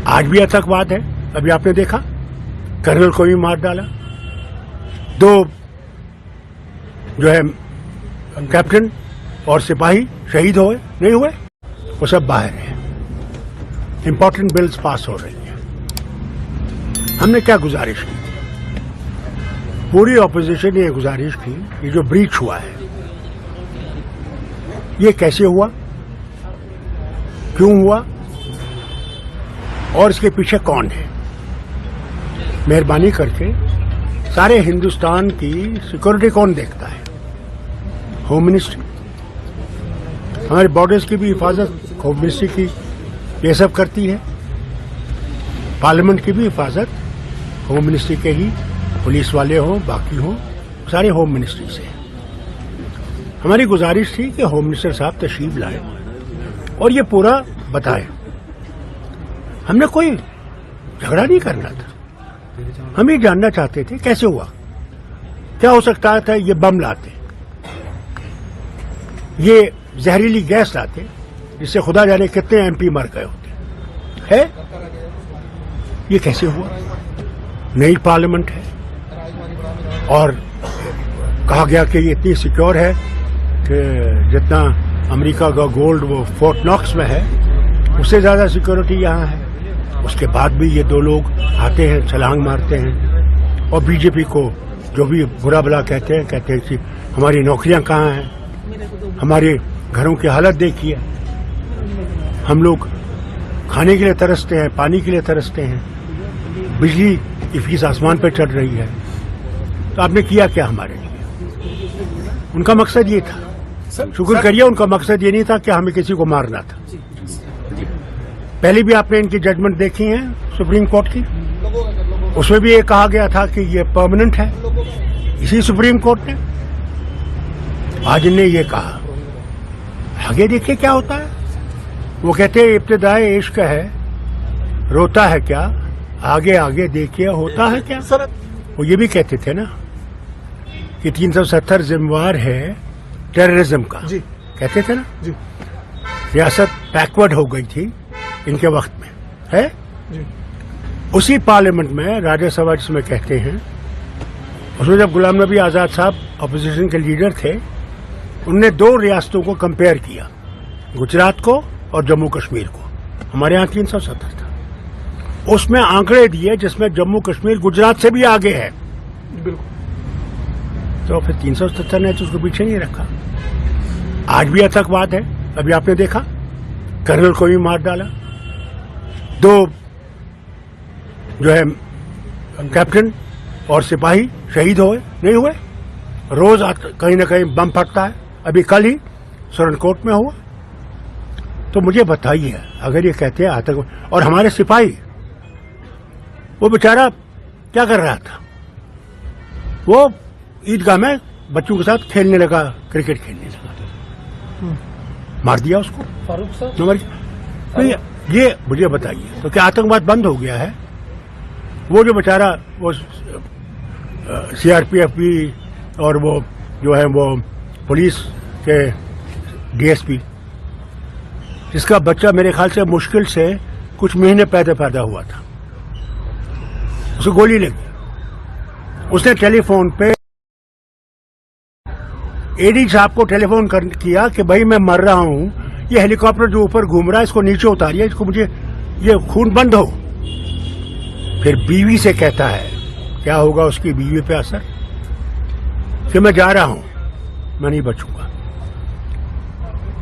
आज भी आतंकवाद है। अभी आपने देखा कर्नल को भी मार डाला, 2 जो है कैप्टन और सिपाही शहीद हुए, नहीं हुए, वो सब बाहर हैं। इंपॉर्टेंट बिल्स पास हो रही हैं। हमने क्या गुजारिश की? पूरी ऑपोजिशन ने गुजारिश की, ये जो ब्रीच हुआ है ये कैसे हुआ, क्यों हुआ और इसके पीछे कौन है। मेहरबानी करके सारे हिंदुस्तान की सिक्योरिटी कौन देखता है? Home ministry. हमारे बॉर्डर्स की भी हिफाजत होम मिनिस्ट्री की ये सब करती है। पार्लियामेंट की भी हिफाजत होम मिनिस्ट्री के ही, पुलिस वाले हों बाकी हों, सारे होम मिनिस्ट्री से। हमारी गुजारिश थी कि होम मिनिस्टर साहब तशरीफ लाए और ये पूरा बताएं। हमने कोई झगड़ा नहीं करना था, हम ये जानना चाहते थे कैसे हुआ, क्या हो सकता था। ये बम लाते, ये जहरीली गैस लाते जिससे खुदा जाने कितने एमपी मर गए होते है। ये कैसे हुआ? नई पार्लियामेंट है और कहा गया कि ये इतनी सिक्योर है कि जितना अमेरिका का गोल्ड वो फोर्ट नॉक्स में है उससे ज्यादा सिक्योरिटी यहाँ है। उसके बाद भी ये 2 लोग आते हैं, छलांग मारते हैं और बीजेपी को जो भी बुरा भला कहते हैं कि हमारी नौकरियां कहाँ हैं, हमारे घरों की हालत देखिए, हम लोग खाने के लिए तरसते हैं, पानी के लिए तरसते हैं, बिजली की फीस आसमान पर चढ़ रही है। तो आपने किया क्या हमारे लिए? उनका मकसद ये था, शुक्र करिए उनका मकसद ये नहीं था कि हमें किसी को मारना था। पहले भी आपने इनकी जजमेंट देखी है सुप्रीम कोर्ट की, उसमें भी ये कहा गया था कि ये परमानेंट है, इसी सुप्रीम कोर्ट ने। आज इन्हें ये कहा, आगे देखिए क्या होता है। वो कहते हैं इब्तिदाए इश्क है, रोता है क्या, आगे आगे देखिए होता है क्या। वो ये भी कहते थे ना कि 370 जिम्मेवार है टेररिज्म का, जी कहते थे ना जी। रियासत बैकवर्ड हो गई थी इनके वक्त में, है जी। उसी पार्लियामेंट में राज्यसभा जिसमें कहते हैं, उसमें जब गुलाम नबी आजाद साहब अपोजिशन के लीडर थे, उनने 2 रियासतों को कंपेयर किया, गुजरात को और जम्मू कश्मीर को। हमारे यहाँ 370 था, उसमें आंकड़े दिए जिसमें जम्मू कश्मीर गुजरात से भी आगे है। बिल्कुल। तो फिर 370 ने तो उसको पीछे नहीं रखा। आज भी आतंकवाद है। अभी आपने देखा कर्नल को भी मार डाला, 2 जो है कैप्टन और सिपाही शहीद हुए, नहीं हुए, रोज कहीं ना कहीं बम फटता है। अभी कल ही सुरनकोट में हुआ। तो मुझे बताइए, अगर ये कहते हैं आतंकवाद, और हमारे सिपाही, वो बेचारा क्या कर रहा था? वो ईदगाह में बच्चों के साथ खेलने लगा, क्रिकेट खेलने लगा, मार दिया उसको फारूक साहब। तो ये मुझे बताइए, तो क्या आतंकवाद बंद हो गया है? वो जो बेचारा वो सीआरपीएफ भी और वो जो है वो पुलिस के डीएसपी, जिसका बच्चा मेरे ख्याल से मुश्किल से कुछ महीने पैदा हुआ था, उसे गोली लगी। उसने टेलीफोन पे एडी साहब को टेलीफोन किया कि भाई मैं मर रहा हूं, ये हेलीकॉप्टर जो ऊपर घूम रहा है इसको नीचे उतारिए, इसको मुझे ये खून बंद हो। फिर बीवी से कहता है, क्या होगा उसकी बीवी पे असर, कि मैं जा रहा हूं, मैं नहीं बचूंगा,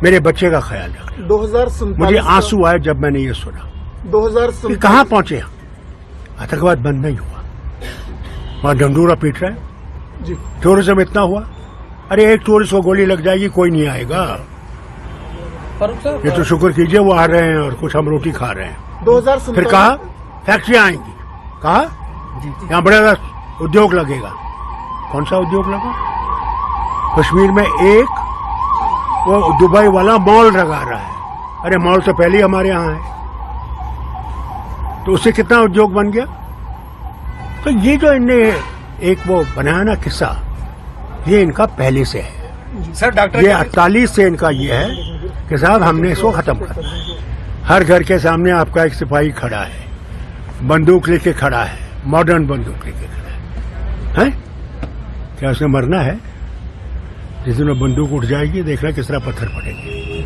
मेरे बच्चे का ख्याल रख। 2047 मुझे आंसू आए जब मैंने ये सुना। 2047 कहां पहुंचे हम? आतंकवाद बंद नहीं हुआ, वहां डंडूरा पीट रहा है जी। टूरिज्म इतना हुआ, अरे एक टूरिस्ट को गोली लग जाएगी, कोई नहीं आएगा। ये तो शुक्र कीजिए वो आ रहे हैं और कुछ हम रोटी खा रहे हैं। 2047 फिर कहा फैक्ट्रियां आएंगी, कहा यहाँ बड़ा उद्योग लगेगा। कौन सा उद्योग लगा? कश्मीर में एक वो दुबई वाला मॉल लगा रहा है। अरे मॉल तो पहले ही हमारे यहाँ है, तो उससे कितना उद्योग बन गया। तो ये जो इनने एक वो बनाया ना किस्सा, ये इनका पहले से है सर। डॉक्टर ये 48 से इनका ये है कि साहब हमने इसको खत्म करना है। हर घर के सामने आपका एक सिपाही खड़ा है, बंदूक लेके खड़ा है, मॉडर्न बंदूक लेके खड़ा है, क्या उसने मरना है? जिस दिन वो बंदूक उठ जाएगी देखना किस तरह पत्थर पड़ेंगे।